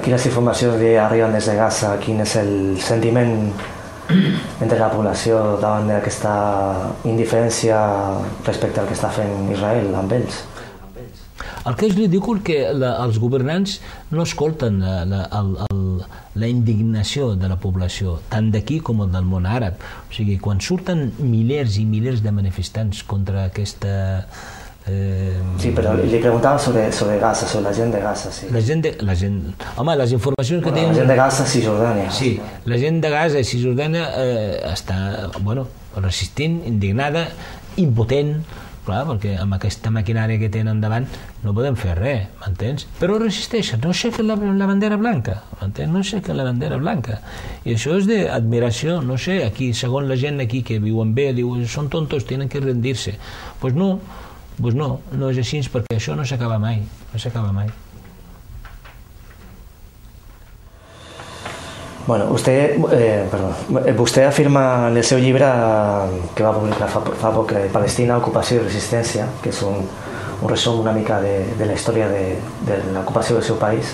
quines informacions li arriben des de Gaza? Quin és el sentiment entre la població davant d'aquesta indiferència respecte al que està fent Israel amb ells? El que és ridícul que els governants no escolten la indignació de la població, tant d'aquí com del món àrab. O sigui, quan surten milers i milers de manifestants contra aquesta... Sí, però li preguntava sobre Gaza, sobre la gent de Gaza, sí. Home, les informacions que tenen... La gent de Gaza, Cisjordània. Sí, la gent de Gaza i Cisjordània està, resistint, indignada, impotent, clar, perquè amb aquesta maquinària que tenen davant no podem fer res, m'entens? Però resisteixen, no aixequen la bandera blanca, m'entens? No aixequen la bandera blanca. I això és d'admiració, no sé, aquí, segons la gent aquí que viuen bé, diuen, són tontos, tenen que rendir-se. Doncs no és així, perquè això no s'acaba mai, no s'acaba mai. Bueno, vostè afirma en el seu llibre que va publicar fa poc, Palestina, ocupació i resistència, que és un resum una mica de la història de l'ocupació del seu país,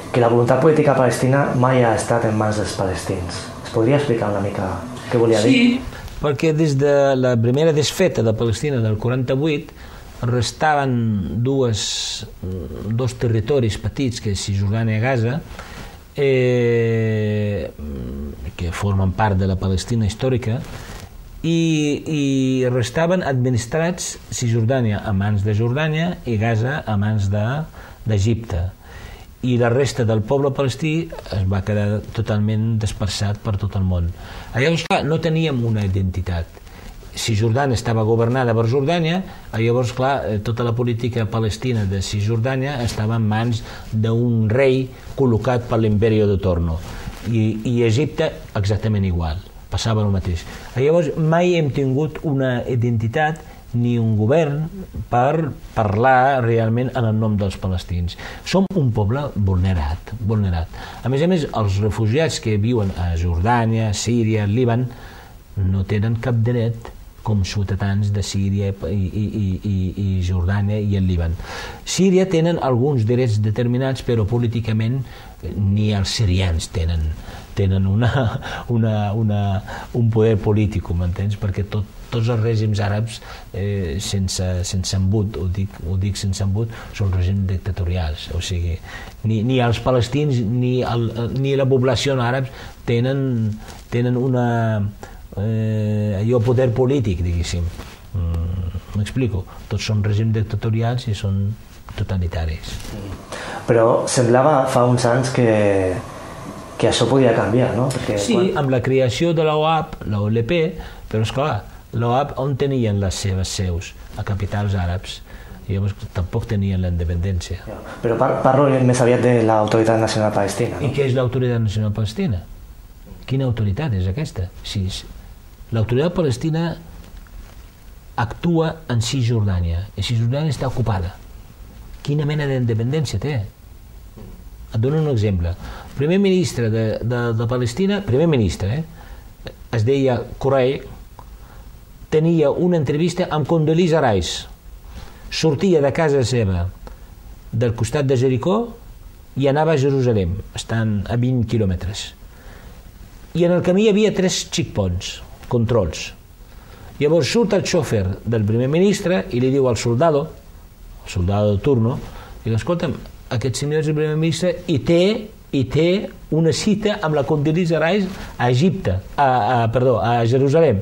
que la voluntat política palestina mai ha estat en mans dels palestins. Es podria explicar una mica què volia dir? Sí, perquè des de la primera desfeta de Palestina del 48 restaven dos territoris petits, que és Cisjordània i Gaza, que formen part de la Palestina històrica, i restaven administrats Cisjordània a mans de Jordània i Gaza a mans d'Egipte, i la resta del poble palestí es va quedar totalment dispersat per tot el món. Llavors, clar, no teníem una identitat. Cisjordània estava governada per Jordània, llavors, clar, tota la política palestina de Cisjordània estava en mans d'un rei col·locat per l'imperi de Torno, i Egipte exactament igual, passava el mateix. Llavors, mai hem tingut una identitat ni un govern per parlar realment en el nom dels palestins. Som un poble vulnerat. A més, els refugiats que viuen a Jordània, Síria, Líban, no tenen cap dret com ciutadans de Síria i Jordània i el Líban. Síria tenen alguns drets determinats, però políticament ni els sirians tenen un poder polític, m'entens? Perquè tots els règims àrabs sense embut, ho dic sense embut, són règims dictatorials. O sigui, ni els palestins ni la població àrab tenen allò poder polític, diguéssim. M'explico? Tots són règims dictatorials i són totalitaris. Però semblava fa uns anys que això podia canviar, no? Sí, amb la creació de l'OAP, l'OLP, però esclar, l'OAP on tenien les seves seus? A capitals àrabs. Llavors tampoc tenien la independència. Però parlo més aviat de l'Autoritat Nacional Palestina. I què és l'Autoritat Nacional Palestina? Quina autoritat és aquesta? L'Autoritat Palestina actua en Cisjordània, i Cisjordània està ocupada. Quina mena d'independència té? Et dono un exemple. El primer ministre de Palestina, es deia Corey, tenia una entrevista amb Condoleezza Rice. Sortia de casa seva del costat de Jericó i anava a Jerusalem, estan a 20 quilòmetres. I en el camí hi havia 3 checkpoints, controls. Llavors surt el xòfer del primer ministre i li diu al soldado de turno, diu, escolta'm, aquest senyor és el primer ministre i té una cita amb la Condoleezza Rice a Egipte, a Jerusalem.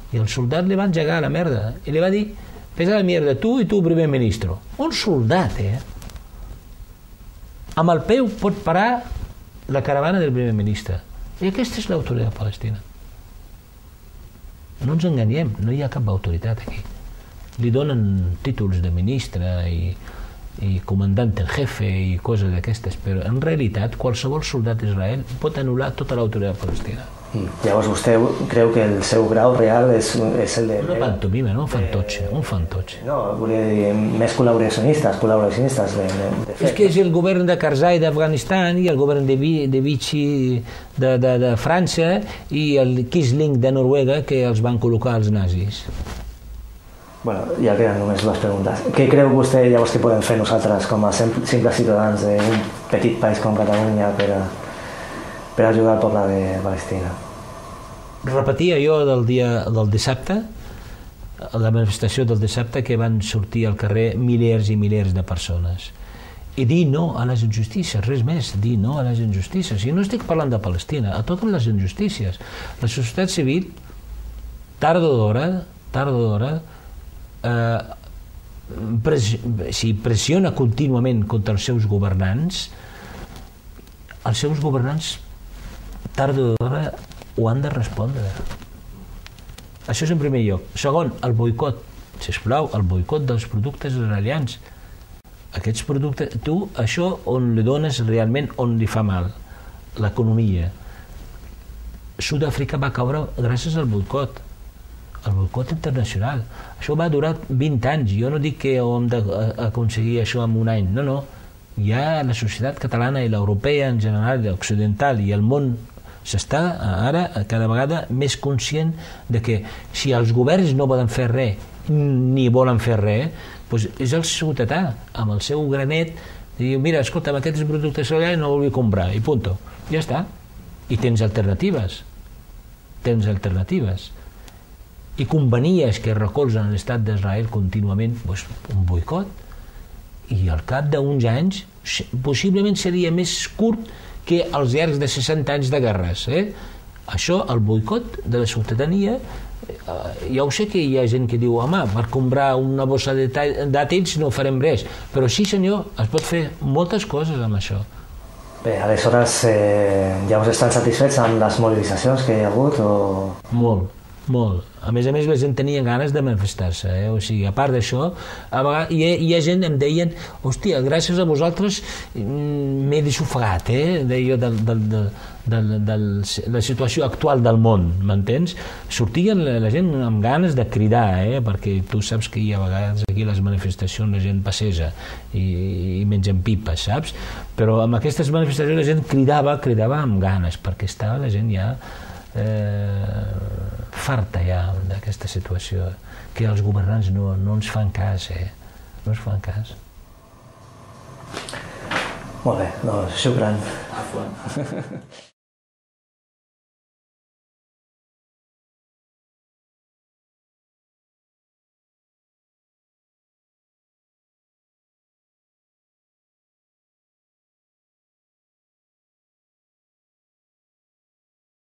I el soldat li va engegar la merda i li va dir, pesa la mierda, tu i tu primer ministre. Un soldat, amb el peu pot parar la caravana del primer ministre. I aquesta és l'autoritat palestina. No ens enganyem, no hi ha cap autoritat aquí. Li donen títols de ministre i comandant en jefe i coses d'aquestes, però en realitat qualsevol soldat d'Israel pot anul·lar tota l'autoritat palestina. Llavors vostè creu que el seu grau real és el de... Una pantomima, no? Un fantotxe. No, volia dir més col·laboracionistes de fet. És que és el govern de Karzai d'Afganistan i el govern de Vichy de França i el Quisling de Noruega que els van col·locar els nazis. Bueno, ja queden només dues preguntes. Què creu vostè llavors que podem fer nosaltres com a simples ciutadans d'un petit país com Catalunya per ajudar al poble de Palestina? Repetir allò del dissabte, la manifestació del dissabte, que van sortir al carrer milers i milers de persones. I dir no a les injustícies, res més, dir no a les injustícies. I no estic parlant de Palestina, a totes les injustícies. La societat civil, tard o d'hora, si pressiona contínuament contra els seus governants tard o d'hora ho han de respondre. Això és en primer lloc. Segon, el boicot, sisplau, el boicot dels productes israelians. Aquests productes, tu, això on li dones realment, on li fa mal? L'economia. Sud-àfrica va caure gràcies al boicot internacional. Això va durar 20 anys. Jo no dic que ho hem d'aconseguir això en un any. No. Ja la societat catalana i l'europea en general, l'occidental i el món s'està ara cada vegada més conscient de que si els governs no poden fer res ni volen fer res, doncs és el ciutadà amb el seu granet i diu, mira, escolta, amb aquests productes allà no vull comprar, i punto. Ja està. I tens alternatives. I companyies que recolzen l'estat d'Israel contínuament, doncs, un boicot, i al cap d'uns anys possiblement seria més curt que els llargs de 60 anys de guerres. Això, el boicot de la ciutadania, ja ho sé que hi ha gent que diu, home, per comprar una bossa de dàtils no farem res, però sí senyor, es pot fer moltes coses amb això. Bé, aleshores ja us estan satisfets amb les mobilitzacions que hi ha hagut? Molt. A més, la gent tenia ganes de manifestar-se, o sigui, a part d'això, a vegades hi ha gent que em deien, hòstia, gràcies a vosaltres m'he desofegat, de la situació actual del món, m'entens? Sortia la gent amb ganes de cridar, perquè tu saps que hi ha vegades aquí les manifestacions la gent passeja i mengen pipes, saps? Però amb aquestes manifestacions la gent cridava amb ganes, perquè estava la gent ja farta ja d'aquesta situació, que els governants no ens fan cas, no ens fan cas. Molt bé, doncs, shukran.